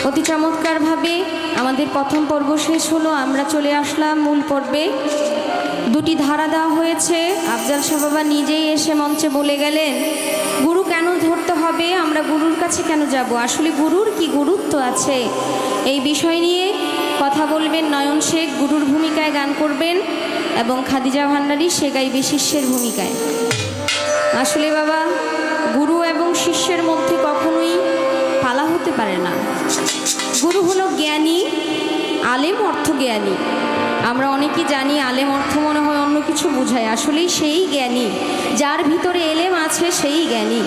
অতি চমৎকারভাবে আমাদের প্রথম পর্ব শেষ হলো। আমরা চলে আসলাম মূল পর্বে। দুটি ধারা দেওয়া হয়েছে। আফজাল শাহ বাবা নিজেই এসে মঞ্চে বলে গেলেন গুরু কেন ধরতে হবে, আমরা গুরুর কাছে কেন যাব, আসলে গুরুর কি গুরুত্ব আছে, এই বিষয় নিয়ে কথা বলবেন নয়ন শেখ, গুরুর ভূমিকায় গান করবেন, এবং খাদিজা ভান্ডারী সে গাইবে শিষ্যের ভূমিকায়। আসলে বাবা, গুরু এবং শিষ্যের মধ্যে কখনোই পালা হতে পারে না। গুরু হলো জ্ঞানী, আলেম অর্থ জ্ঞানী। আমরা অনেকেই জানি আলেম অর্থ মনে হয় অন্য কিছু বোঝায়, আসলেই সেই জ্ঞানী, যার ভিতরে এলেম আছে সেই জ্ঞানী,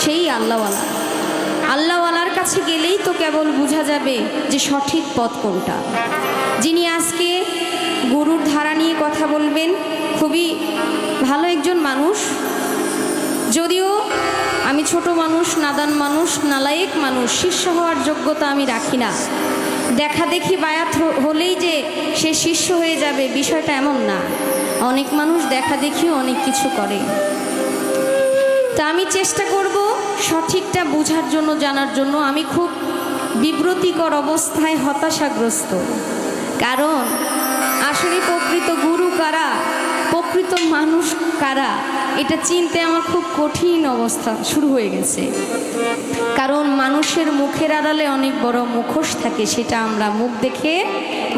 সেই আল্লাহওয়ালা। আল্লাহওয়ালার কাছে গেলেই তো কেবল বোঝা যাবে যে সঠিক পথ কোনটা। যিনি আজকে গুরুর ধারা নিয়ে কথা বলবেন, খুবই ভালো একজন মানুষ। যদিও আমি ছোট মানুষ, নাদান মানুষ, নালায়েক মানুষ, শিষ্য হওয়ার যোগ্যতা আমি রাখি না। দেখা দেখি বায়াত হলেই যে সে শিষ্য হয়ে যাবে বিষয়টা এমন না। অনেক মানুষ দেখা দেখিও অনেক কিছু করে। তা আমি চেষ্টা করব সঠিকটা বোঝার জন্য, জানার জন্য। আমি খুব বিব্রতিকর অবস্থায়, হতাশাগ্রস্ত। কারণ আসলে প্রকৃত গুরু কারা, প্রকৃত মানুষ কারা, এটা চিনতে আমার খুব কঠিন অবস্থা শুরু হয়ে গেছে। কারণ মানুষের মুখের আড়ালে অনেক বড় মুখোশ থাকে, সেটা আমরা মুখ দেখে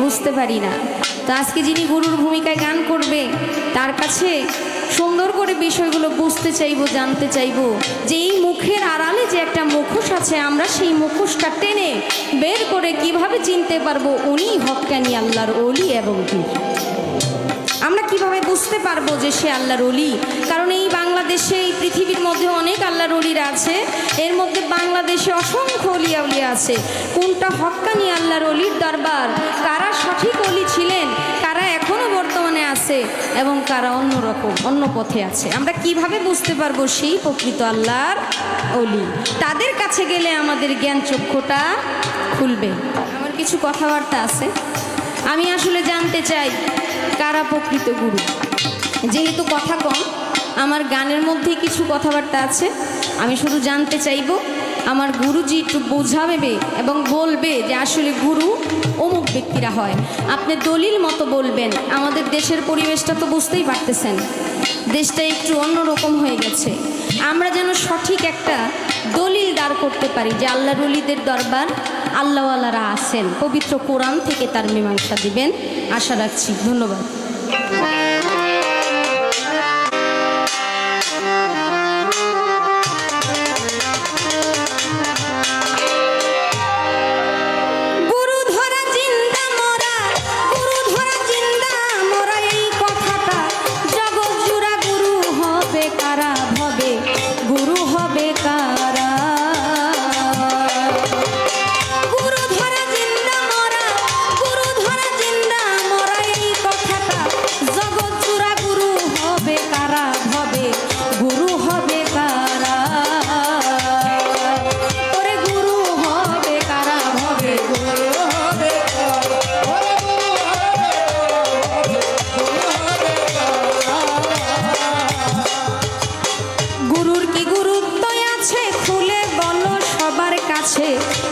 বুঝতে পারি না। তো আজকে যিনি গুরুর ভূমিকায় গান করবে, তার কাছে সুন্দর করে বিষয়গুলো বুঝতে চাইবো, জানতে চাইবো যে এই মুখের আড়ালে যে একটা মুখোশ আছে, আমরা সেই মুখোশটা টেনে বের করে কিভাবে চিনতে পারবো উনি হক্কানি আল্লাহর ওলি এবং পীর। আমরা কিভাবে বুঝতে পারবো যে সে আল্লাহর ওলি? কারণ এই বাংলাদেশে, এই পৃথিবীর মধ্যে অনেক আল্লাহর ওলিরা আছে। এর মধ্যে বাংলাদেশে অসংখ্য ওলিয়া উলিয়া আছে। কোনটা হক্কানি আল্লাহর ওলির দরবার, কারা সঠিক ওলি ছিলেন, কারা এখনো বর্তমানে আছে, এবং কারা অন্যরকম অন্য পথে আছে, আমরা কিভাবে বুঝতে পারবো সেই প্রকৃত আল্লাহর ওলি? তাদের কাছে গেলে আমাদের জ্ঞান চক্ষুটা খুলবে। আমার কিছু কথাবার্তা আছে, আমি আসলে জানতে চাই কারা প্রকৃত গুরু। যেহেতু কথা কম, আমার গানের মধ্যে কিছু কথাবার্তা আছে, আমি শুধু জানতে চাইব আমার গুরুজি একটু বোঝাবে এবং বলবে যে আসলে গুরু অমুক ব্যক্তিরা হয়। আপনি দলিল মতো বলবেন। আমাদের দেশের পরিবেশটা তো বুঝতেই পারতেছেন, দেশটা একটু অন্যরকম হয়ে গেছে। আমরা যেন সঠিক একটা দলিল দাঁড় করতে পারি যে আল্লাহর ওলিদের দরবার, আল্লাহওয়ালারা আছেন। পবিত্র কোরআন থেকে তার মীমাংসা দিবেন আশা রাখছি। ধন্যবাদ।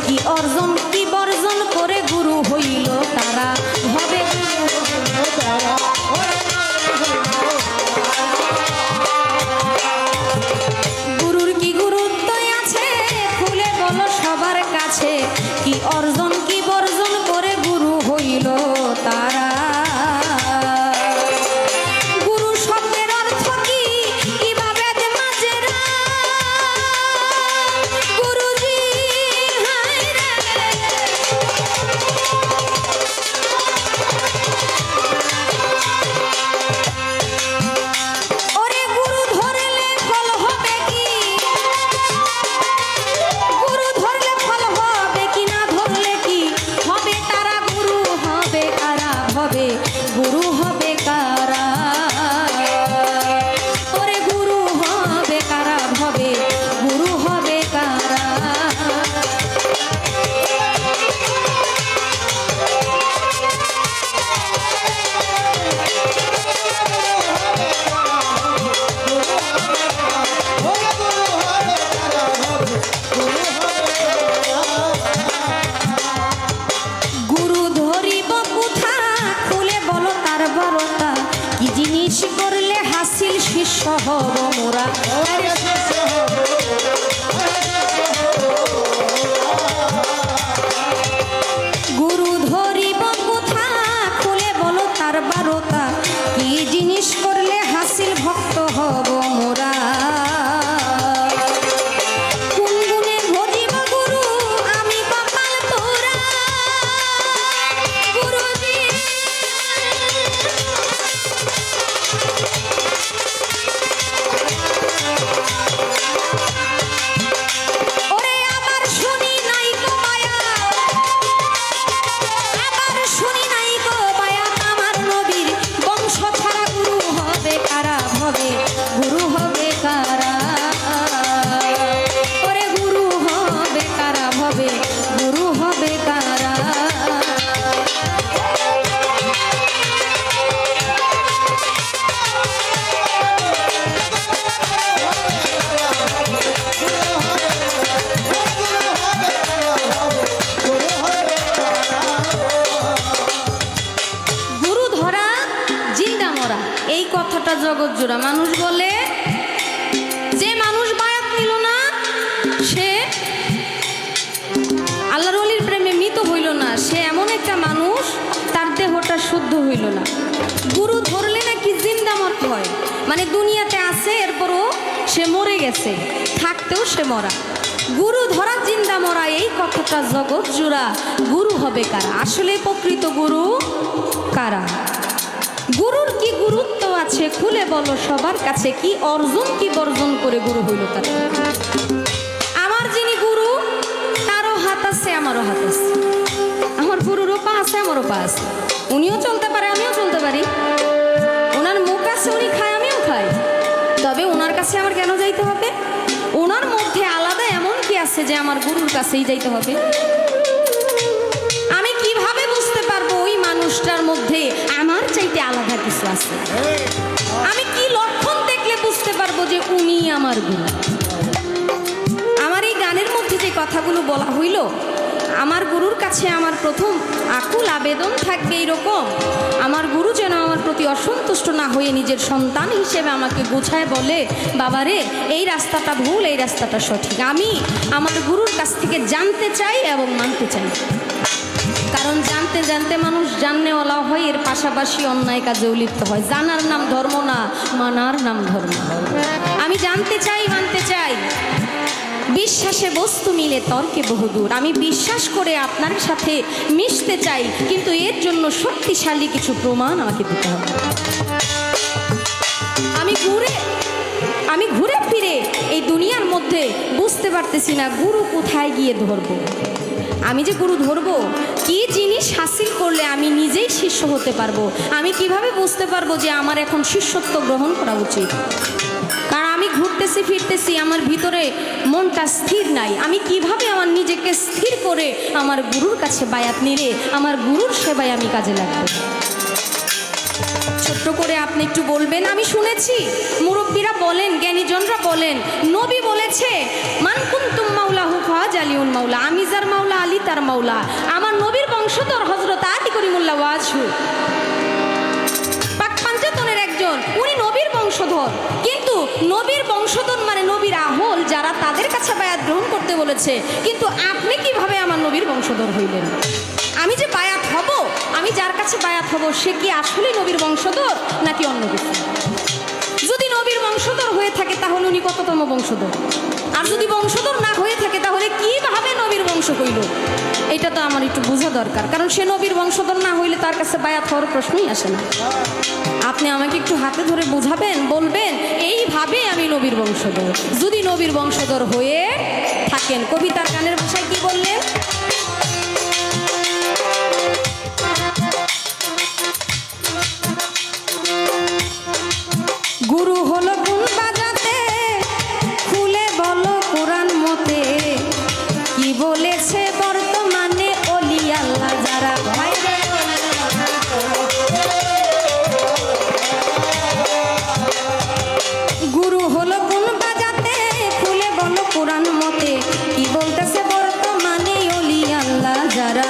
কি অর্জন কি বর্জন করে গুরু হইল তারা, হবে গুরুর কি গুরুত্ব আছে খুলে বলো সবার কাছে, কি অর্জন কি বর্জন করে গুরু হইল তারা। জগৎ জোড়া। মানুষ বলে যে মানুষ বায়াত নিল না সে আল্লাহর ওলির প্রেমে মৃত হইল না, সে এমন একটা মানুষ তার দেহটা শুদ্ধ হইল না। গুরু ধরলে নাকি জিন্দা মরতে হয়, মানে দুনিয়াতে আছে এরপরও সে মরে গেছে, থাকতেও সে মরা। গুরু ধরা জিন্দা মরা, এই কথাটা জগৎ জোড়া। গুরু হবে কারা? আসলে প্রকৃত গুরু কারা? গুরুর কি গুরুত্ব আছে খুলে বলো সবার কাছে, কি অর্জন কি বর্জন করে গুরু হইল তারা? আমার যিনি গুরু তারও হাত আছে, আমারও হাত আছে, আমার গুরুরও পা আছে, আমারও পা আছে। উনিও চলতে পারে, আমিও চলতে পারি। ওনার মুখ আছে, উনি খায়, আমিও খাই। তবে ওনার কাছে আমার কেন যাইতে হবে? ওনার মধ্যে আলাদা এমন কি আছে যে আমার গুরুর কাছেই যাইতে হবে? আমি কিভাবে বুঝতে পারবো ওই মানুষটার মধ্যে আমার চাইতে আলাদা কিছু আছে? আমি কি লক্ষণ দেখলে বুঝতে পারবো যে উনি আমার গুরু? আমার এই গানের মধ্যে যে কথাগুলো বলা হইল, আমার গুরুর কাছে আমার প্রথম আকুল আবেদন থাকবে এইরকম, আমার গুরু যেন আমার প্রতি অসন্তুষ্ট না হয়ে নিজের সন্তান হিসেবে আমাকে গোছায় বলে, বাবারে এই রাস্তাটা ভুল, এই রাস্তাটা সঠিক। আমি আমার গুরুর কাছ থেকে জানতে চাই এবং মানতে চাই। কারণ জানতে জানতে মানুষ জাননেওয়ালা হয়, এর পাশাপাশি অন্যায় কাজেও লিপ্ত হয়। জানার নাম ধর্ম না, মানার নাম ধর্ম। আমি জানতে চাই, মানতে চাই। বিশ্বাসে বস্তু মিলে তর্কে বহুদূর। আমি বিশ্বাস করে আপনার সাথে মিশতে চাই, কিন্তু এর জন্য শক্তিশালী কিছু প্রমাণ আমাকে দিতে হবে। আমি ঘুরে ফিরে এই দুনিয়ার মধ্যে বুঝতে পারতেছি না গুরু কোথায় গিয়ে ধরবো। আমি যে গুরু ধরবো, কি জিনিস হাসিল করলে আমি নিজেই শিষ্য হতে পারবো? আমি কিভাবে বুঝতে পারবো যে আমার এখন শিষ্যত্ব গ্রহণ করা উচিত? কারণ আমি ঘুরতেছি ফিরতেছি, আমার ভিতরে মনটা স্থির নাই। আমি কিভাবে আমার নিজেকে স্থির করে আমার গুরুর কাছে বায়াত নিলে আমার গুরুর সেবায় আমি কাজে লাগবো? ছোট্ট করে আপনি একটু বলবেন। আমি শুনেছি মুরব্বীরা বলেন, জ্ঞানীজনরা বলেন, নবী বলেছে মান কুনতুম মাওলাহু ফাজ আলিউল মাওলা। আমি যার মাওলা, আলী তার মাওলা। আমার নবীর বংশধর হযরত আলী করিমুল্লাহ ওয়াজহু পাক পাঞ্জাতনের একজন, উনি নবীর বংশধর। কিন্তু নবীর বংশধর মানে নবীর আহল যারা, তাদের কাছে বায়াত গ্রহণ করতে বলেছে। কিন্তু আপনি কিভাবে আমার নবীর বংশধর হইলেন? আমি যে বায়াত হব, আমি যার কাছে বায়াত হব, সে কি আসলে নবীর বংশধর নাকি অন্য কিছু? যদি নবীর বংশধর হয়ে থাকে তাহলে উনি কততম বংশধর? আর যদি বংশধর না হয়ে থাকে তাহলে কিভাবে নবীর বংশ হইল? এটা তো আমার একটু বোঝা দরকার। কারণ সে নবীর বংশধর না হইলে তার কাছে বায়াত হওয়ার প্রশ্নই আসে না। আপনি আমাকে একটু হাতে ধরে বোঝাবেন, বলবেন এইভাবে আমি নবীর বংশধর। যদি নবীর বংশধর হয়ে থাকেন, কবিতার গানের ভাষায় কি বললেন? গুরু হলো গুণ বাজাতে, খুলে বলো কোরআন মতে, কি বলেছে বর্তমানে ওলি আল্লাহ যারা। গুরু হলো গুণ বাজাতে, খুলে বলো কোরআন মতে, কি বলতেছে বর্তমানে ওলি আল্লাহ যারা।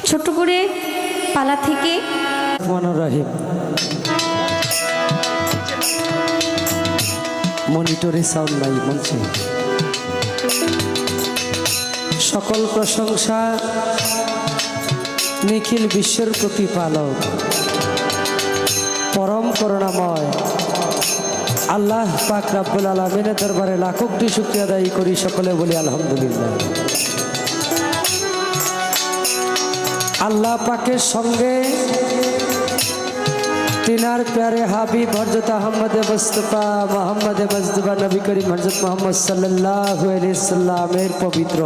ছোট্ট করে পালা থেকে রহিম মনিটরে সাউন্ড নাই মঞ্চে। সকল প্রশংসা নিখিল বিশ্বের প্রতিপালক পরম করুণাময় আল্লাহ পাক রব্বুল আলামিনের দরবারে লাখ কোটি শুকরিয়া আদায় করি, সকলে বলি আলহামদুলিল্লাহ। আল্লাহ পাকের সঙ্গে তিনার প্যারে হাবিব হযরত আহমদ মুস্তাফা মোহাম্মদ মুজতবা নবী করিম হযরত মুহাম্মদ সাল্লাল্লাহু আলাইহি সাল্লামের পবিত্র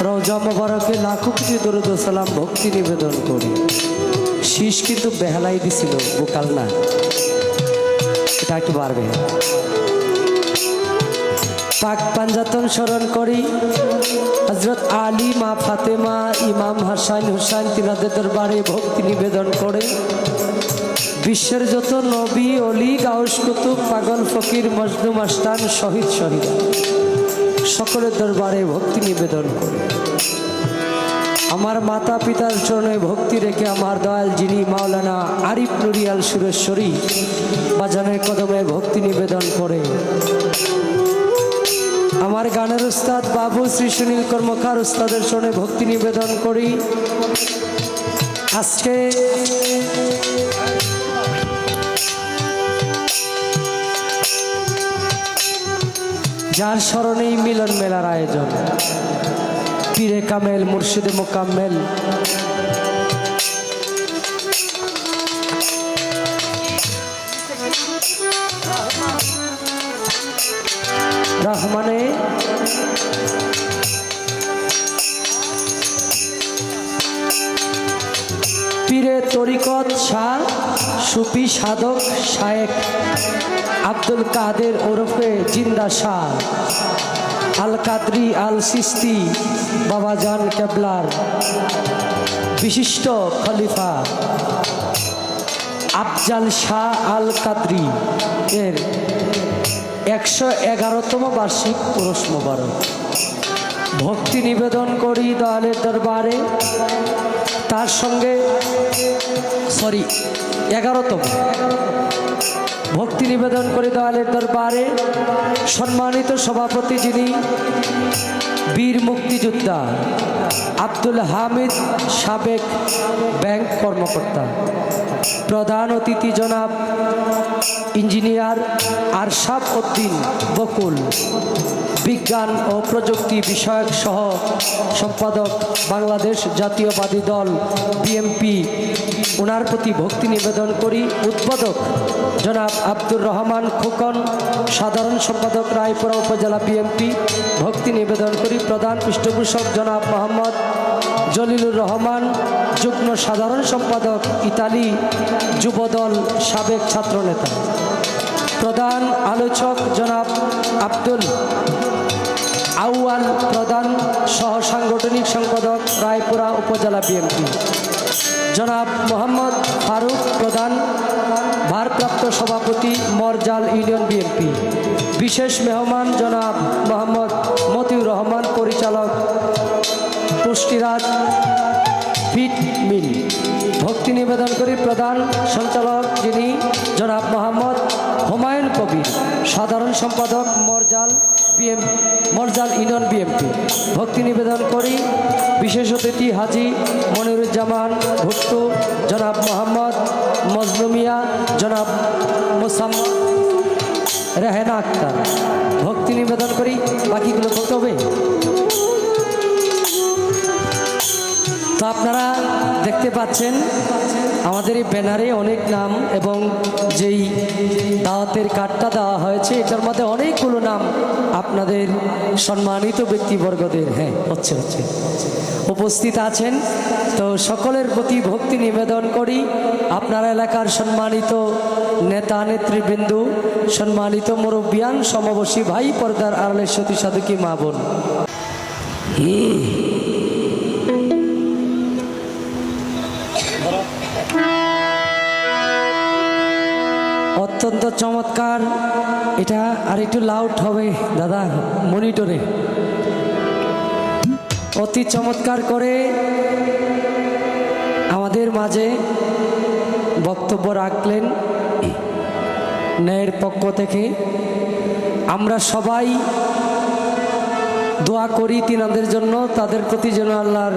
রওজা মোবারকে লাখো কোটি দরুদ ও সালাম ভক্তি নিবেদন করি। শীষ কিন্তু বেহালাই দিছিল, বোকাল না, এটা একটু বাড়বে। পাক পাঞ্জাতন স্মরণ করি হযরত আলী, মা ফাতেমা, ইমাম হাসান হুসাইন তিনাদের দরবারে ভক্তি নিবেদন করে বিশ্বের যত নবী অলি গাউস কুতুব পাগল ফকির মজলুম আস্তান শহীদ শহীদ সকলের দরবারে ভক্তি নিবেদন করে আমার মাতা পিতার চরণে ভক্তি রেখে আমার দয়াল যিনি মাওলানা আরিফ নুরিয়াল সুরেশ্বরী বাজানের কদমে ভক্তি নিবেদন করে আমার গানের উস্তাদ বাবু শ্রী সুনীল কর্মকার উস্তাদের চরণে ভক্তি নিবেদন করি। আজকে যার স্মরণেই মিলন মেলার আয়োজন, পীরে কামেল মুর্শিদে মোকাম্মেল রহমানে পীরে তরিকত শাহ সুফি সাধক শায়েখ আব্দুল কাদের ওরফে জিন্দা শাহ আল কাদরি আল সিস্তি বাবাজান কেবলার বিশিষ্ট খলিফা আফজাল শাহ আল কাদরি এর 111তম বার্ষিক উরুস মোবারক ভক্তি নিবেদন করি দয়ালের দরবারে। তার সঙ্গে 11তম ভক্তি নিবেদন করি দয়ালের দরবারে সম্মানিত সভাপতি যিনি বীর মুক্তিযোদ্ধা আব্দুল হামিদ সাবেক ব্যাংক কর্মকর্তা, প্রধান অতিথি জনাব ইঞ্জিনিয়ার আরশাদ উদ্দিন বকুল, বিজ্ঞান ও প্রযুক্তি বিষয়ক সহ সম্পাদক বাংলাদেশ জাতীয়বাদী দল বিএমপি, ওনার প্রতি ভক্তি নিবেদন করি। উদ্বোধক জনাব আব্দুর রহমান খোকন, সাধারণ সম্পাদক রায়পুরা উপজেলা বিএমপি, ভক্তি নিবেদন করি। প্রধান পৃষ্ঠপোষক জনাব মোহাম্মদ জলিলুর রহমান, যুগ্ম সাধারণ সম্পাদক ইতালি যুবদল সাবেক ছাত্রনেতা। প্রধান আলোচক জনাব আব্দুল আউয়াল, প্রধান সহ সাংগঠনিক সম্পাদক রায়পুরা উপজেলা বিএনপি। জনাব মোহাম্মদ ফারুক, প্রধান ভারপ্রাপ্ত সভাপতি মরজাল ইউনিয়ন বিএনপি। বিশেষ মেহমান জনাব মোহাম্মদ মতিউর রহমান, পরিচালক পুষ্টিরাজ ফিট মিল। ভক্তি নিবেদন করি প্রধান সঞ্চালক যিনি জনাব মোহাম্মদ হুমায়ুন কবির, সাধারণ সম্পাদক মরজাল ইউনিয়ন বিএমপি। ভক্তি নিবেদন করি বিশেষ অতিথি হাজি মনিরুজ্জামান ভুট্টু, জনাব মোহাম্মদ মজলুমিয়া, জনাব মোসাম্ম রেহেনা আক্তার। ভক্তি নিবেদন করি, বাকিগুলো বলতে হবে। তো আপনারা দেখতে পাচ্ছেন আমাদের এই ব্যানারে অনেক নাম এবং যেই দাওয়াতের কার্ডটা দেওয়া হয়েছে এটার মধ্যে অনেকগুলো নাম আপনাদের সম্মানিত ব্যক্তিবর্গদের হচ্ছে উপস্থিত আছেন। তো সকলের প্রতি ভক্তি নিবেদন করি। আপনার এলাকার সম্মানিত নেতা নেতৃবৃন্দ, সম্মানিত মুরব্বিয়ান, সমবসী ভাই, পর্দার আড়ালের সতী সাধুকী মা বোন, অত্যন্ত চমৎকার। এটা আর একটু লাউড হবে দাদা মনিটরে। অতি চমৎকার করে আমাদের মাঝে বক্তব্য রাখলেন ন্যায়ের পক্ষ থেকে। আমরা সবাই দোয়া করি তিনাদের জন্য, তাদের প্রতি যেন আল্লাহর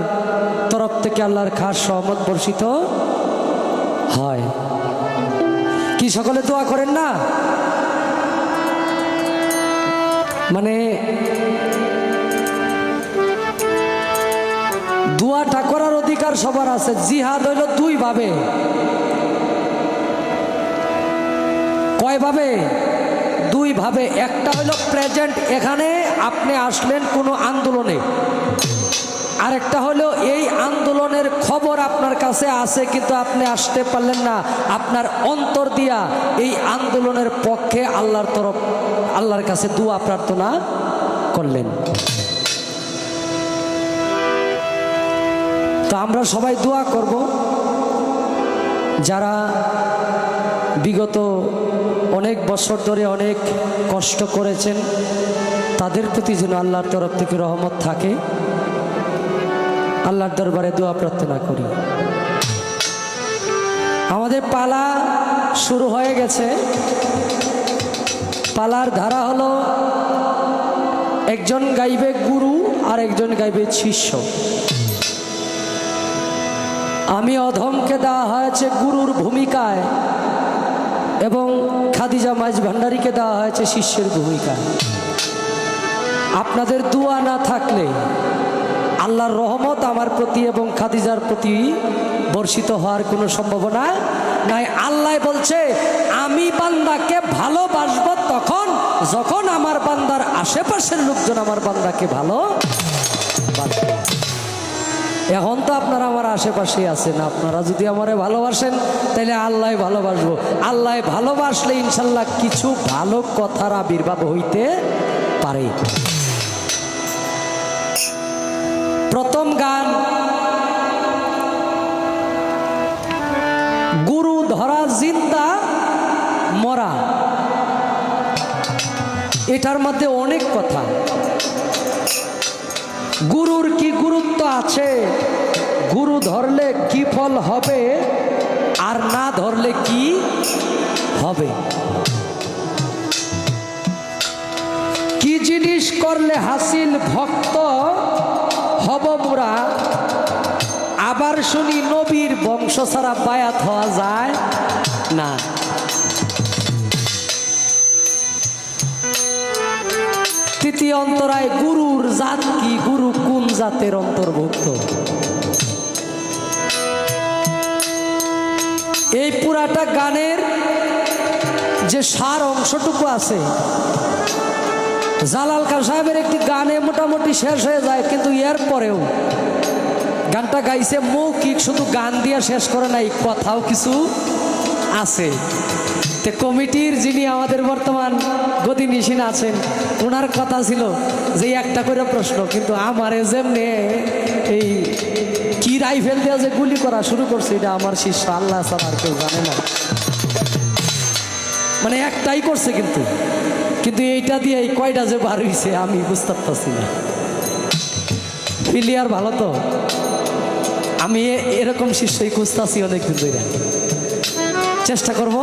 তরফ থেকে আল্লাহর খাস রহমত বর্ষিত হয়। কি সকলে দোয়া করেন না? মানে দোয়াটা করার অধিকার সবার আছে। জিহাদ হইল দুই ভাবে। কয় ভাবে? দুই ভাবে। একটা হইল প্রেজেন্ট, এখানে আপনি আসলেন কোনো আন্দোলনে, আরেকটা হলো এই আন্দোলনের খবর আপনার কাছে আছে কিন্তু আপনি আসতে পারলেন না, আপনার অন্তর দিয়া এই আন্দোলনের পক্ষে আল্লাহর কাছে দোয়া প্রার্থনা করলেন। তো আমরা সবাই দোয়া করব যারা বিগত অনেক বছর ধরে অনেক কষ্ট করেছেন, তাদের প্রতি যেন আল্লাহর তরফ থেকে রহমত থাকে। আল্লাহর দরবারে দোয়া প্রার্থনা করি। আমাদের পালা শুরু হয়ে গেছে। পালার ধারা হলো একজন গাইবে গুরু আর একজন গাইবে শিষ্য। আমি অধমকে দেওয়া হয়েছে গুরুর ভূমিকায় এবং খাদিজা মাইজ ভান্ডারীকে দেওয়া হয়েছে শিষ্যের ভূমিকায়। আপনাদের দোয়া না থাকলে আল্লাহর রহমত আমার প্রতি এবং খাদিজার প্রতি বর্ষিত হওয়ার কোনো সম্ভাবনা নাই। আল্লাহ বলছে আমি বান্দাকে ভালোবাসবো তখন যখন আমার বান্দার আশেপাশের লোকজন আমার বান্দাকে ভালোবাসবে। এখন তো আপনারা আমার আশেপাশে আছেন, আপনারা যদি আমারে ভালোবাসেন তাহলে আল্লাহ ভালোবাসবো। আল্লাহ ভালোবাসলে ইনশাল্লাহ কিছু ভালো কথার আবির্ভাব হইতে পারে। প্রথম গান গুরু ধরা জিন্দা মরা। এটার মধ্যে অনেক কথা। গুরুর কি গুরুত্ব আছে, গুরু ধরলে কি ফল হবে আর না ধরলে কি হবে, কি জিনিস করলে হাসিল ভক্ত হব মোরা, আবার শুনি নবীর বংশ ছাড়া বায়াত হওয়া যায় না। তৃতীয় অন্তরায় গুরুর জাত কি, গুরু কোন জাতের অন্তর্ভুক্ত। এই পুরাটা গানের যে সার অংশটুকু আছে, জালাল খান সাহেবের একটি গানে মোটামুটি শেষ হয়ে যায়, কিন্তু এর পরেও গানটা গাইছে মৌখিক, শুধু গান দিয়ে শেষ করে নাই, কথাও কিছু আছে। তে কমিটির যিনি আমাদের বর্তমান গতিনিশীন আছেন, ওনার কথা ছিল যে একটা করে প্রশ্ন, কিন্তু আমারে যেমনি এই কি রাইফেল দিয়ে যে গুলি করা শুরু করছে, এটা আমার শিষ্য আল্লাহ ছাড়া আর কেউ জানে না। মানে একটাই করছে, কিন্তু এইটা দিয়ে এই কয়টা যে বার হইছে আমি বুঝতে পারছি না। প্লেয়ার ভালো তো, আমি এরকম শিষ্যই খুঁজতেছি অনেকদিন ধরে, চেষ্টা করব।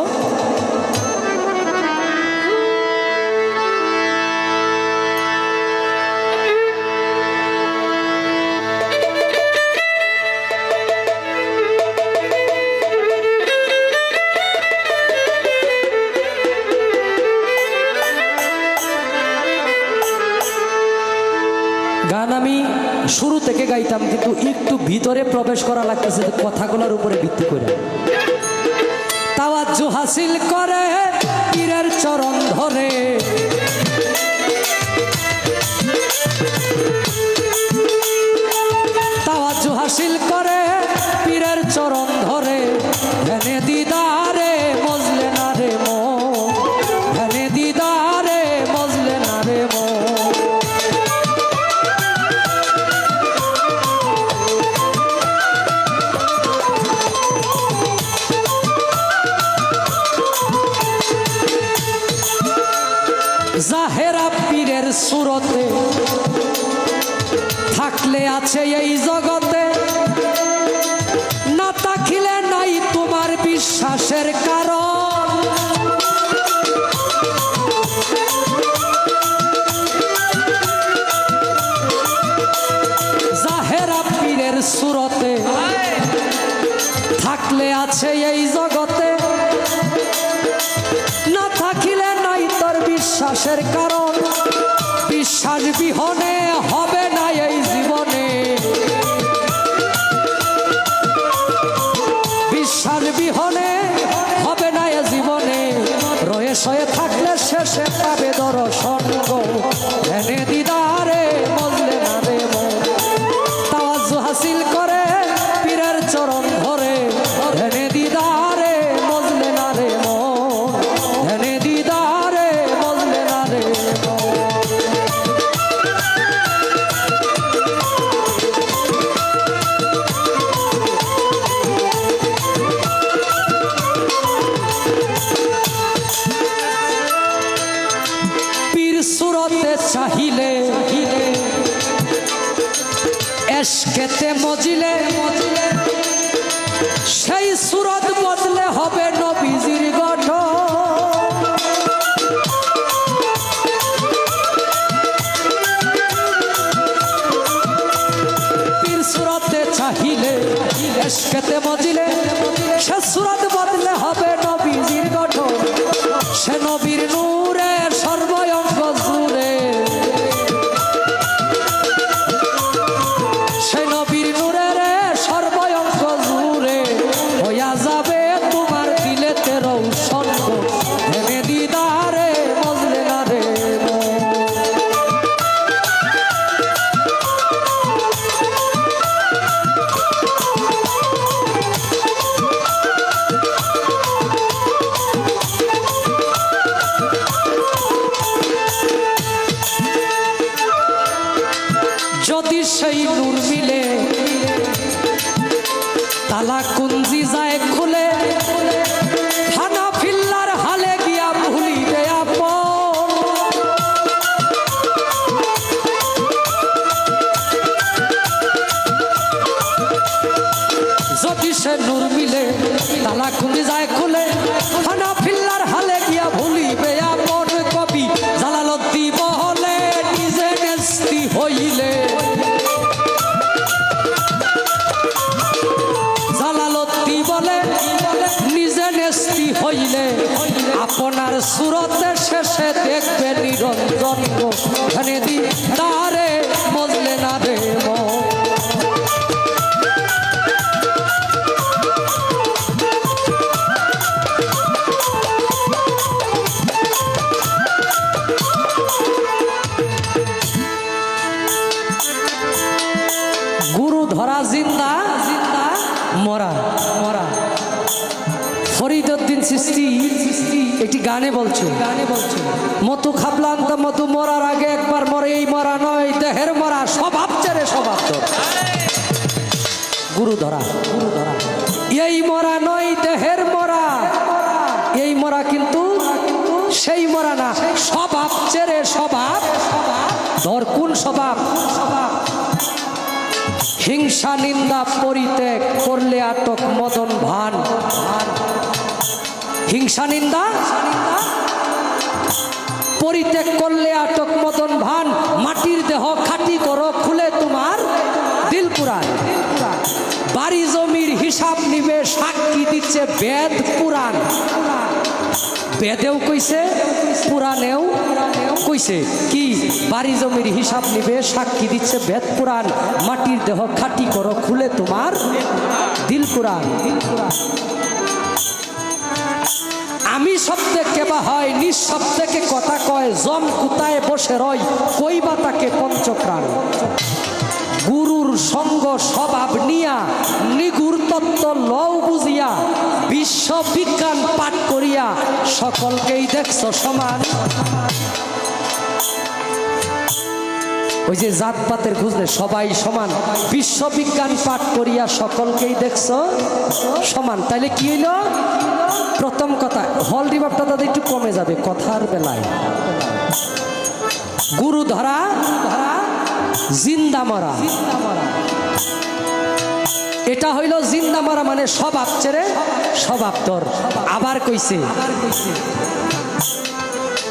গান আমি শুরু থেকে গাইতাম, কিন্তু একটু ভিতরে প্রবেশ করা লাগতেছে কথাগুলোর উপরে ভিত্তি করে। তাওয়াজ্জু হাসিল করে পীরের চরণ ধরে, তাওয়াজ্জু হাসিল করে পীরের চরণ ধরে, ধ্যানে দিদারে মজলে না রে মো, ধ্যানে দিদারে মজলে না রে মো। জাহেরা পীরের সুরতে থাকলে আছে এই জগতে, না থাকিলে নাই তোমার বিশ্বাসের কারণ। জাহেরা পীরের সুরতে থাকলে আছে এই জগতে, বিশ্বাসের কারণ বিশ্বাস বিহনে হবে না এই জীবনে বিশ্বাস বিহনে হবে না এই জীবনে রয়ে সয়ে থাকলে শেষে পাবে দর্শন গো ধ্যানে দিদারে মজলে না রে মন তাওয়াজ্জু হাসিল করে পীরের চরণ ধরে ধ্যানে দিদারে মজলে না রে মন ধ্যানে দিদারে মজলে না রে মন পীর সুরতে চাহিলে এশকেতে মজিলে সেই সুরত বদলে হবে নবীজির গঠন পীর সুরতে চাহিলে এশকেতে মজিলে সে সুরত বদলে হবে নবীজির গঠন সে নবীর নূরে সর্বঙ্গ জুড়ে সে নবীর নূরের সর্বঙ্গ জুড়ে হইয়া যাবে তোমার দিলেতে রৌশন গো ধ্যানে দিদারে মজলে না রে মন যদি সেই নূর মিলে তালা কুঞ্জি যায় খুলে থানা ফিল্লার হালে গিয়া ভুলিবে আপন যদি সে নূর মিলে তালা কুঞ্জি যায় খুলে থানা ফিল্লার হালে গিয়া ভুলিবে আপন কবি জালালউদ্দিন বলে নিজে নেস্তি হইলে জালালউদ্দিন বলে নিজে নেস্তি হইলে আপনার সুরতে শেষে দেখবে নিরঞ্জন গো ধ্যানে দিদারে মজলে না রে মন গুরু ধরা জিন্দা জিন্দা মরা মরা ফরিদউদ্দিন চিশতি একটি গানে বলছো মতো খাবলান্ত মতো মরার আগে একবার মরে এই মরা নয় দেহের মরা স্বভাব ছেড়ে স্বভাব তোর গুরু ধরা এই মরা নয় দেহের মরা এই মরা কিন্তু সেই মরা না স্বভাব ছেড়ে স্বভাব ধর কোন স্বভাব হিংসা নিন্দা পরিত্যাগ করলে আটক মদন ভান হিংসা নিন্দা পরিত্যাগ করলে আটক মদন ভান মাটির দেহ খাঁটি করো খুলে তোমার দিল পুরাণ বাড়ি জমির হিসাব নিবে সাক্ষী দিচ্ছে বেদ পুরাণ বেদেও কইছে পুরাণেও কইছে কি বাড়ি জমির হিসাব নিবে সাক্ষী দিচ্ছে বেদ পুরাণ মাটির দেহ খাঁটি করো খুলে তোমার দিল পুরাণ আমি শব্দে কেবা হয় নিঃশব্দকে কথা কয় জম কুতায় বসে রয় কইবা তাকে পঞ্চপ্রাণ গুরুর সঙ্গ স্বভাব নিয়া নিগুর তত্ত্ব লও বুঝিয়া বিশ্ববিজ্ঞান পাঠ করিয়া সকলকেই দেখছো সমান ওই যে জাতপাতের খুঁজলে সবাই সমান বিশ্ববিজ্ঞান পাঠ করিয়া সকলকেই দেখছো সমান তাইলে কি হইল প্রথম কথা হল রিভাবটা তাদের একটু কমে যাবে কথার বেলায় গুরু ধরা জিন্দা মরা এটা হইল জিন্দা মরা মানে স্বভাব ছেড়ে স্বভাব তোর আবার কইছে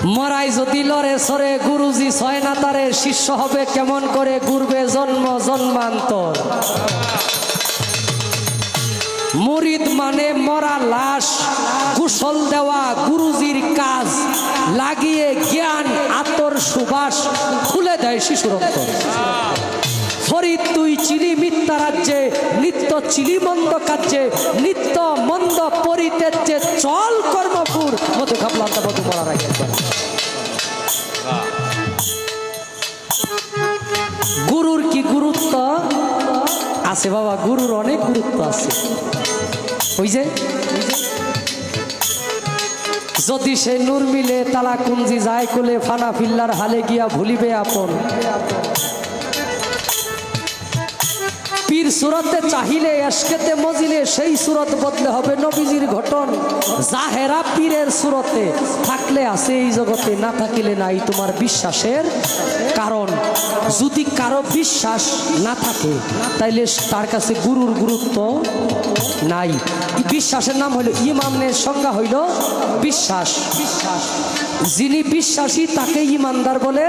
মরাই যদি লড়ে সরে গুরুজি ছয় না তারে শিষ্য হবে কেমন করে ঘুরবে জন্ম জন্মান্তর মুরিদ মানে মরা লাশ, গোসল দেওয়া গুরুজির কাজ, লাগিয়ে জ্ঞান আতর সুবাস খুলে দেয় শিশুর অন্তর। ফরিদ তুই চিলি মিথ্যা রাজ্যে, নিত্য চিলি মন্দ কার্যে, নিত্য মন্দ পরিত্যাজ্যে চল কর্মপুর। মধু খাপলাম মধু মরার আগে গুরুর কি গুরুত্ব আছে বাবা, গুরুর অনেক গুরুত্ব আছে। ওই যে যদি সে নূর মিলে তালা কুঞ্জি যায় কোলে, ফানা ফিল্লার হালে গিয়া ভুলিবে আপন। পীর সুরতে চাহিলে এসকেতে মজিলে, সেই সুরত বদলে হবে নবীজির ঘটন। জাহেরা পীরের সুরতে থাকলে আছে এই জগতে, না থাকিলে নাই তোমার বিশ্বাসের কারণ। যদি কারো বিশ্বাস না থাকে তাইলে তার কাছে গুরুর গুরুত্ব নাই। বিশ্বাসের নাম হইল ইমানের সংজ্ঞা হইল বিশ্বাস। যিনি বিশ্বাসী তাকে ইমানদার বলে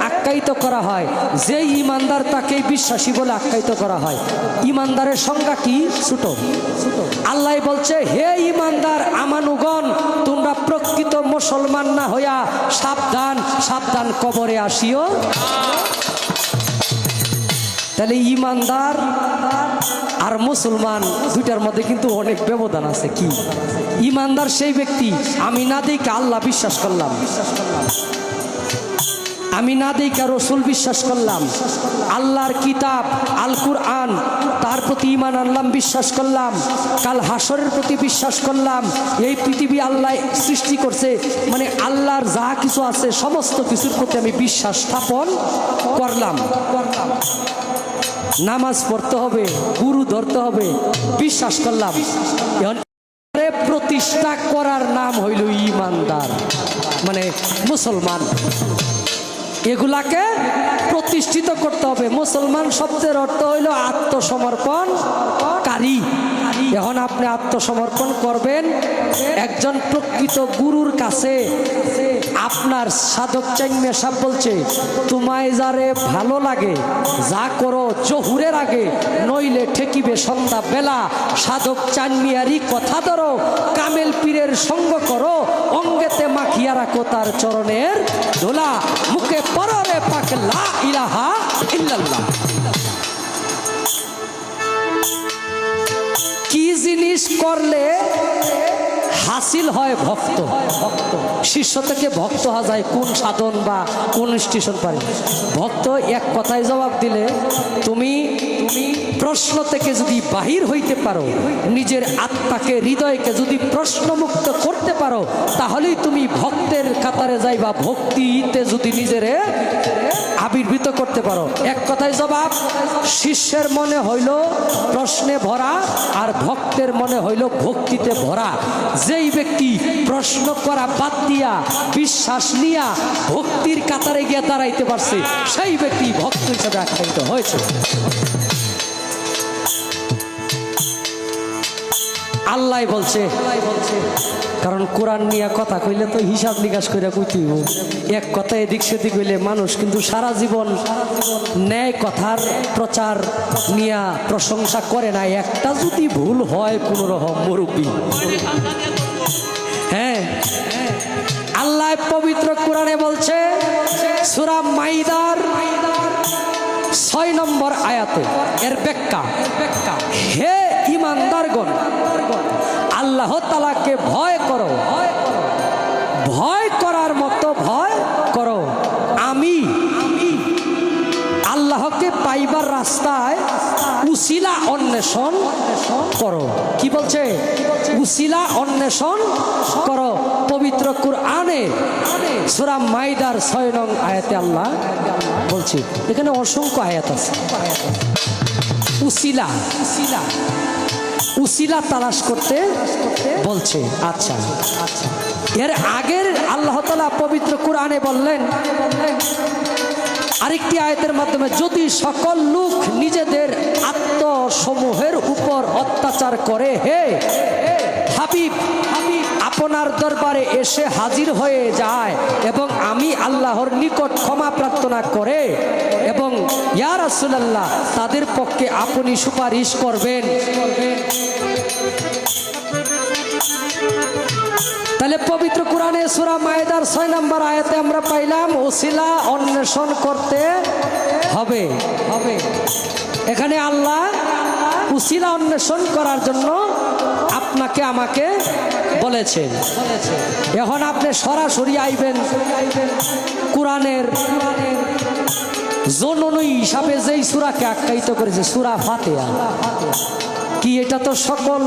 আখ্যায়িত করা হয়, যে ইমানদার তাকে বিশ্বাসী বলে আখ্যায়িত করা হয়। ইমানদারের সংজ্ঞা কি? ছোট। আল্লাহ বলছে, হে ইমানদার আমানুগণ, তোমরা প্রকৃত মুসলমান না হইয়া সাবধান সাবধান কবরে আসিও। তাহলে ইমানদার আর মুসলমান দুইটার মধ্যে কিন্তু অনেক ব্যবধান আছে। কি? ইমানদার সেই ব্যক্তি, আমি না দেখে আল্লাহ বিশ্বাস করলাম, আমি না দেখে রসুল বিশ্বাস করলাম, আল্লাহর কিতাব আল কুরআন তার প্রতি ঈমান আনলাম, বিশ্বাস করলাম, কাল হাসরের প্রতি বিশ্বাস করলাম, এই পৃথিবী আল্লাহ সৃষ্টি করছে, মানে আল্লাহর যা কিছু আছে সমস্ত কিছুর প্রতি আমি বিশ্বাস স্থাপন করলাম। নামাজ পড়তে হবে, গুরু ধরতে হবে, বিশ্বাস করলাম। প্রতিষ্ঠা করার নাম হইল ইমানদার, মানে মুসলমান। এগুলাকে প্রতিষ্ঠিত করতে হবে। মুসলমান শব্দের অর্থ হইল আত্মসমর্পণকারী। এখন আপনি আত্মসমর্পণ করবেন একজন প্রকৃত গুরুর কাছে। আপনার সাধক চাইমে সাহেব বলছে, তোমায় যারে ভালো লাগে যা করো জহুরের আগে, নইলে ঠেকিবে সন্ধ্যা বেলা। সাধক চানমিয়ারি কথা ধরো, কামেল পীরের সঙ্গ করো, অঙ্গেতে মাখিয়া রাখো তার চরণের ধুলা, মুখে পররে পাক লা ইলাহা ইল্লাল্লাহ। কি জিনিস করলে হাসিল হয় ভক্ত? ভক্ত শিষ্য থেকে ভক্ত হওয়া যায় কোন সাধন বা কোন স্টেশন পারে? ভক্ত এক কথায় জবাব দিলে, তুমি প্রশ্ন থেকে যদি বাহির হইতে পারো, নিজের আত্মাকে হৃদয়কে যদি প্রশ্নমুক্ত করতে পারো, তাহলেই তুমি ভক্তের কাতারে যাইবা। ভক্তিতে যদি নিজের আবির্ভূত করতে পারো। এক কথায় জবাব, শিষ্যের মনে হইল প্রশ্নে ভরা, আর ভক্তের মনে হইল ভক্তিতে ভরা। যেই ব্যক্তি প্রশ্ন করা বাদ দিয়া বিশ্বাস নিয়া ভক্তির কাতারে গিয়ে দাঁড়াইতে পারছে, সেই ব্যক্তি ভক্ত হিসেবে আখ্যায়িত হয়েছে। আল্লাহ বলছে, কারণ কোরআন নিয়ে কথা কইলে তো হিসাব নিকাশ করে কইতেই, এক কথা এদিক সেদিক হইলে মানুষ কিন্তু সারা জীবন ন্যায় কথার প্রচার নিয়ে প্রশংসা করে না। একটা যদি ভুল হয় কোনো রকম মুরব্বী। হ্যাঁ, আল্লাহ পবিত্র কোরআনে বলছে সূরা মাইদার 6 নম্বর আয়াতে, এর ব্যাখ্যা, হে ঈমানদারগণ, আল্লাহ তাআলাকে ভয় করো, ভয় করার মতো ভয় করো। আমি আল্লাহকে পাইবার রাস্তায় উসিলা অন্বেষণ করো। কি বলছে? উসিলা অন্বেষণ করো। পবিত্র কুরআনে সূরা মাইদার 6 নং আয়াতে আল্লাহ বলছে, এখানে অসংখ্য আয়াত আছে। উসিলা উসিলা তালাশ করতে বলছে। আচ্ছা, এর আগের আল্লাহ তাআলা পবিত্র কুরআনে বললেন আরেকটি আয়াতের মাধ্যমে, যদি সকল লোক নিজেদের আত্মসমূহের উপর অত্যাচার করে, হে হাবিব আপনার দরবারে এসে হাজির হয়ে যায় এবং আমি আল্লাহর নিকট ক্ষমা প্রার্থনা করে এবং ইয়া রাসূলুল্লাহ তাদের পক্ষে আপনি সুপারিশ করবেন। পবিত্র কোরআনে সূরা মায়েদার 6 নম্বর আয়াতে আমরা পাইলাম ওসিলা অন্বেষণ করতে হবে। এখানে আল্লাহ উসিলা অন্বেষণ করার জন্য আপনাকে আমাকে বলেছেন। এখন আপনি সরাসরি আইবেন কোরআনের জননী হিসাবে যেই সূরাকে আখ্যায়িত করেছে সূরা ফাতিহা। কি এটা তো সকল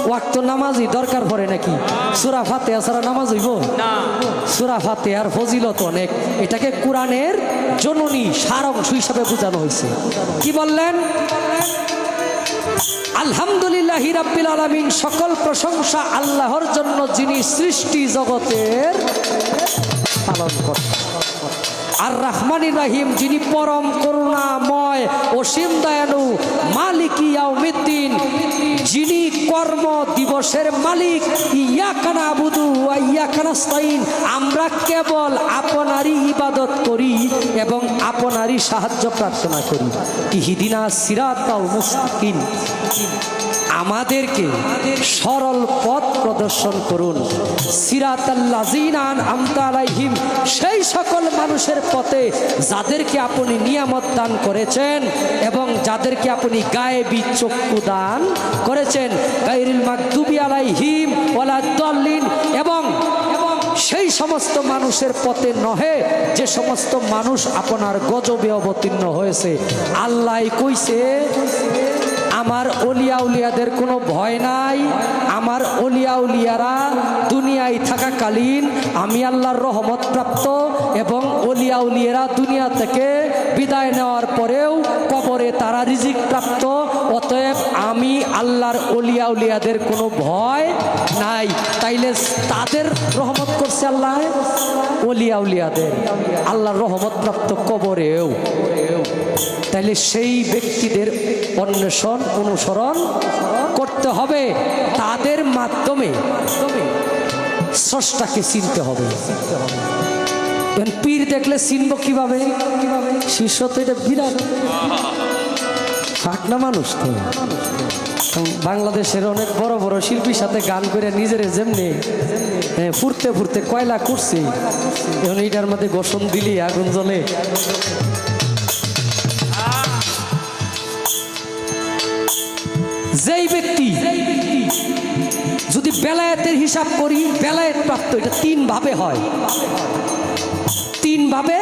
ওয়াক্ত নামাজই দরকার পড়ে নাকি? সূরা ফাতিহা ছাড়া নামাজ হইব না? সূরা ফাতিহার ফজিলত অনেক। এটাকে কোরআনের জননী সারাংশ হিসাবে বোঝানো হয়েছে। কি বললেন? আলহামদুলিল্লাহি রাব্বিল আলামিন, সকল প্রশংসা আল্লাহর জন্য যিনি সৃষ্টি জগতের পালন করেন। আর রহমানির রহিম, যিনি পরম করুণাময় অসীম দয়ালু। মালিকি ইয়াউমিদ্দিন, যিনি কর্ম দিবসের মালিক। ইয়াকা নাবুদু ওয়া ইয়াকা নাস্তাইন, আমরা কেবল আপনারই ইবাদত করি এবং আপনারই সাহায্য প্রার্থনা করি। ইহদিনাস সিরাতাল মুস্তাকিম, আমাদেরকে সরল পথ প্রদর্শন করুন। সিরাতাল্লাযিনা আনআমতা আলাইহিম, সেই সকল মানুষের পথে যাদেরকে আপনি নিয়ামত দান করেছেন এবং যাদেরকে আপনি গায়েবী চক্ষু দান করেছেন। গায়রিল মাগদুবি আলাইহিম ওয়ালাদ-দাল্লিন, এবং সেই সমস্ত মানুষের পথে নহে যে সমস্ত মানুষ আপনার গজবে অবতীর্ণ হয়েছে। আল্লাহ কইছে আমার অলিয়া উলিয়াদের কোনো ভয় নাই। আমার অলিয়া উলিয়ারা দুনিয়ায় থাকাকালীন আমি আল্লাহর রহমত প্রাপ্ত, এবং অলিয়া উলিয়ারা দুনিয়া থেকে বিদায় নেওয়ার পরেও কবরে তারা রিজিক প্রাপ্ত। অতএব আমি আল্লাহর অলিয়া উলিয়াদের কোনো ভয় নাই। তাইলে তাদের রহমত করছে আল্লাহ, অলিয়া উলিয়াদের আল্লাহর রহমত প্রাপ্ত কবরেও। তাইলে সেই ব্যক্তিদের অন্বেষণ অনুসরণ করতে হবে। তাদের মাধ্যমে স্রষ্টাকে চিনতে হবে। পীর দেখলে চিনব কিভাবে? শিষ্য তো এটা বিরাট ফাঁকনা মানুষ। তো বাংলাদেশের অনেক বড় বড় শিল্পীর সাথে গান করে নিজের যেমনি ফুরতে ফুরতে কয়লা করছে, এখন এইটার মধ্যে গোসন দিলি আগুন জ্বলে। যেই ব্যক্তি যদি বেলায়েতের হিসাব করি, বেলায়েত প্রাপ্ত এটা 3 ভাবে হয়। 3 ভাবে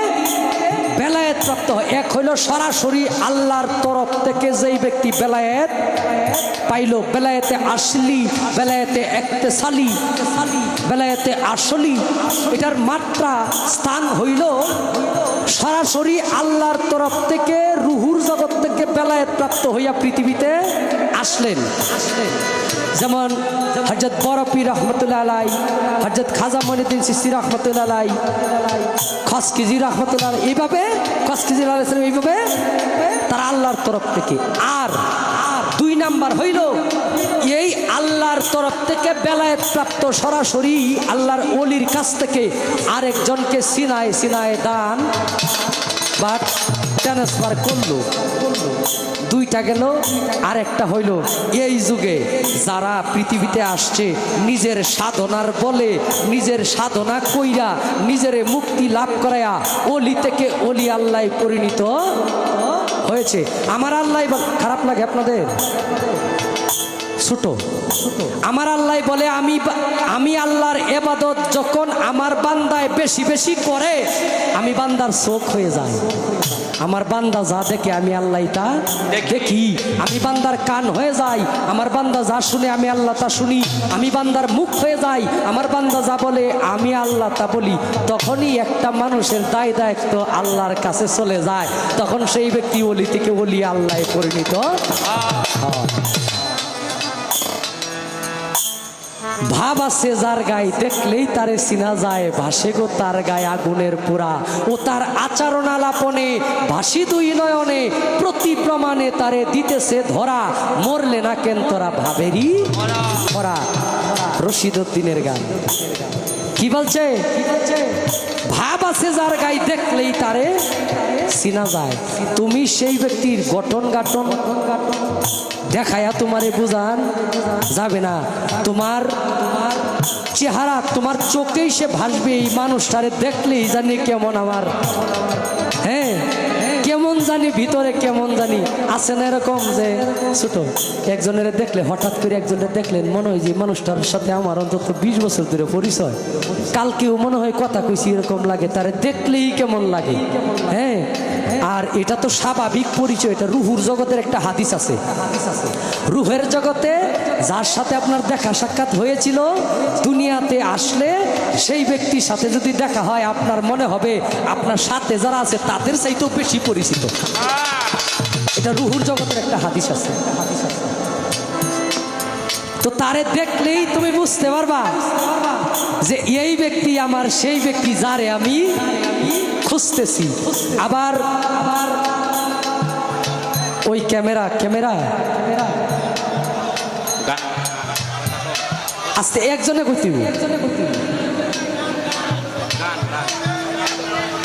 বেলায়েত প্রাপ্ত হয়। এক হইল সরাসরি আল্লাহর তরফ থেকে যেই ব্যক্তি বেলায়েত পাইল, বেলায়েতে আসলি, বেলায়েতে ইক্তেসালি, বেলায়েতে আসলি। এটার মাত্রা স্থান হইল সরাসরি আল্লাহর তরফ থেকে রুহুর জগৎ থেকে বেলায়েত প্রাপ্ত হইয়া পৃথিবীতে আসলেন। যেমন হযরত বড় পীর রহমতুল্লাহ আলাই, হযরত খাজা মঈনুদ্দিন চিশতি রহমতুল্লাহ আলাই, খাসকিজি রহমতুল্লাহ, এইভাবে খাসকিজি আলাইহিস সালাম, এইভাবে তারা আল্লাহর তরফ থেকে। আর 2 নাম্বার হইল এই আল্লাহর তরফ থেকে বেলায়েত প্রাপ্ত সরাসরি আল্লাহর ওলির কাছ থেকে আরেকজনকে সিনায় সিনায় দান বা ট্রান্সফার করলো। 2টা গেল। আরেকটা হইল এই যুগে যারা পৃথিবীতে আসছে নিজের সাধনার বলে, নিজের সাধনা কইরা নিজের মুক্তি লাভ করায়া ওলি থেকে ওলি আল্লাহ পরিণত হয়েছে। আমার আল্লাহ খারাপ লাগে আপনাদের? ছোট আমার আল্লাহ বলে আমি আল্লাহর ইবাদত যখন আমার বান্দায় বেশি বেশি করে আমি বান্দার চোখ হয়ে যাই। আমার বান্দা যা দেখে আমি আল্লাহ তা দেখি। আমি বান্দার কান হয়ে যাই, আমার বান্দা যা শুনে আমি আল্লাহ তা শুনি। আমি বান্দার মুখ হয়ে যাই, আমার বান্দা যা বলে আমি আল্লাহ তা বলি। তখনই একটা মানুষের দায় দায়িত্ব আল্লাহর কাছে চলে যায়, তখন সেই ব্যক্তি ওলি থেকে ওলি আল্লাহ পরিণত হয়। ভাব আছে যার গায়ে, দেখলেই তারে চিনা যায়, ভাসে গো তার গায়ে আগুনের পোড়া। ও তার আচরণ আলাপনে ভাসি 2 নয়নে, প্রতি প্রমাণে তারে দিতেছে ধরা। মরলে না কেন তোরা ভাবেরই ধরা। রশিদ উদ্দিনের গান। কি বলছে? ভাব আছে যার গায়ে দেখলেই তারে চিনা যায়। তুমি সেই ব্যক্তির গঠন গাঠন দেখায়া তোমারে বুঝান যাবে না। তোমার চেহারা, তোমার চোখেই সে ভাসবে। এই মানুষটারে দেখলেই জানি কেমন আমার, হ্যাঁ কেমন জানি ভিতরে কেমন জানি আছে না এরকম যে ছোট একজনের দেখলে, হঠাৎ করে একজনের দেখলেন মনে হয় যে মানুষটার সাথে আমার অন্তত 20 বছর ধরে পরিচয়, কালকেও মনে হয় কথা কইছি এরকম লাগে, তারে দেখলেই কেমন লাগে। হ্যাঁ, আর এটা তো স্বাভাবিক পরিচয়, এটা রুহুর জগতের একটা হাদিস আছে। রুহের জগতে যার সাথে আপনার দেখা সাক্ষাৎ হয়েছিল, দুনিয়াতে আসলে সেই ব্যক্তির সাথে যদি দেখা হয় আপনার মনে হবে আপনার সাথে যারা আছে তাদের চাইতেও বেশি পরিচিত। এটা রুহুর জগতের একটা হাদিস আছে। তো তারে দেখলেই তুমি বুঝতে পারবা যে এই ব্যক্তি আমার সেই ব্যক্তি যারে আমি খুঁজতেছি। আবার ওই ক্যামেরা আস্তে একজনে করতে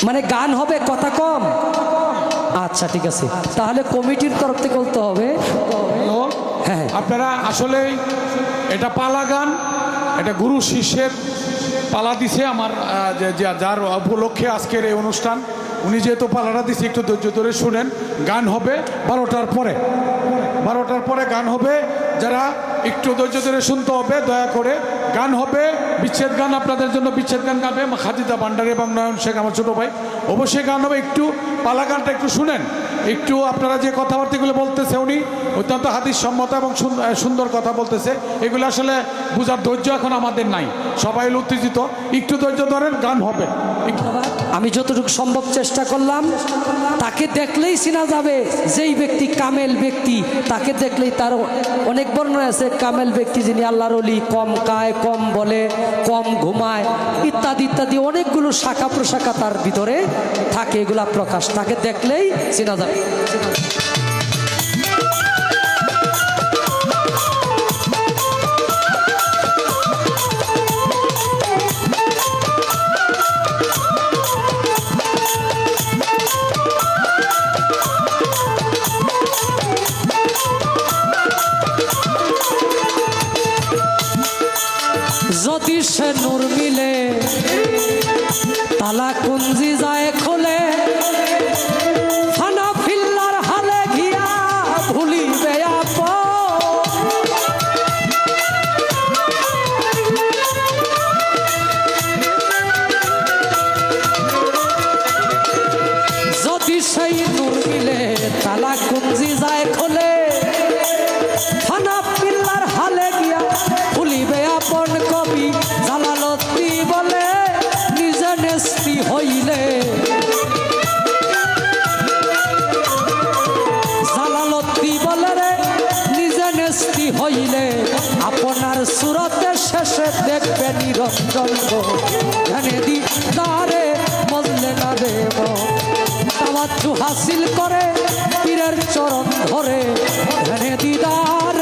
মানে গান হবে, কথা কম। আচ্ছা ঠিক আছে, তাহলে কমিটির তরফ থেকে বলতে হবে। হ্যাঁ, আপনারা আসলে এটা পালা গান, এটা গুরু শিষ্যের পালা দিছে আমার, যার উপলক্ষে আজকের এই অনুষ্ঠান। উনি যেহেতু পালাটা দিছে, একটু ধৈর্য ধরে শুনেন। গান হবে 12টার পরে গান হবে। যারা একটু ধৈর্য ধরে শুনতে হবে দয়া করে। গান হবে বিচ্ছেদ গান, আপনাদের জন্য বিচ্ছেদ গান গাবে খাদিজা ভান্ডারী এবং নয়ন শেখ আমার ছোটো ভাই। অবশ্যই গান হবে, একটু পালা গানটা একটু শুনেন। একটু আপনারা যে কথাবার্তাগুলো বলতেছে উনি অত্যন্ত হাদিস সম্মত এবং সুন্দর কথা বলতেছে, এগুলো আসলে বোঝার ধৈর্য এখন আমাদের নাই, সবাই উত্তেজিত। একটু ধৈর্য ধরেন, গান হবে। আমি যতটুকু সম্ভব চেষ্টা করলাম। তাকে দেখলেই চেনা যাবে যেই ব্যক্তি কামেল ব্যক্তি, তাকে দেখলেই তার অনেক বর্ণনা আছে। কামেল ব্যক্তি যিনি আল্লাহর ওলি, কম খায়, কম বলে, কম ঘুমায়, ইত্যাদি ইত্যাদি অনেকগুলো শাখা প্রশাখা তার ভিতরে থাকে, এগুলা প্রকাশ। তাকে দেখলেই চেনা যাবে। যদি সে নূর মিলে তালা কুঞ্জি যায় খোলে, ফানা ফিল্লার হালে ঘিয়া ভুলিবে যদি সেই নূর মিলে তালা কুঞ্জি যায় খোলে, ফানা ফিল্লার হালে গিয়া ভুলিবে আপন। কবি জালালতি বলে নিজে নেস্তি হইলে, জালালতি বলে রে নিজে নেস্তি হইলে, আপনার সুরতে শেষে দেখবে নিরঞ্জন ধ্যানে দি তারে মজলে না দেব। তাওয়াজ্জু হাসিল করে পীরের চরণ ধরে ধ্যানে দিদার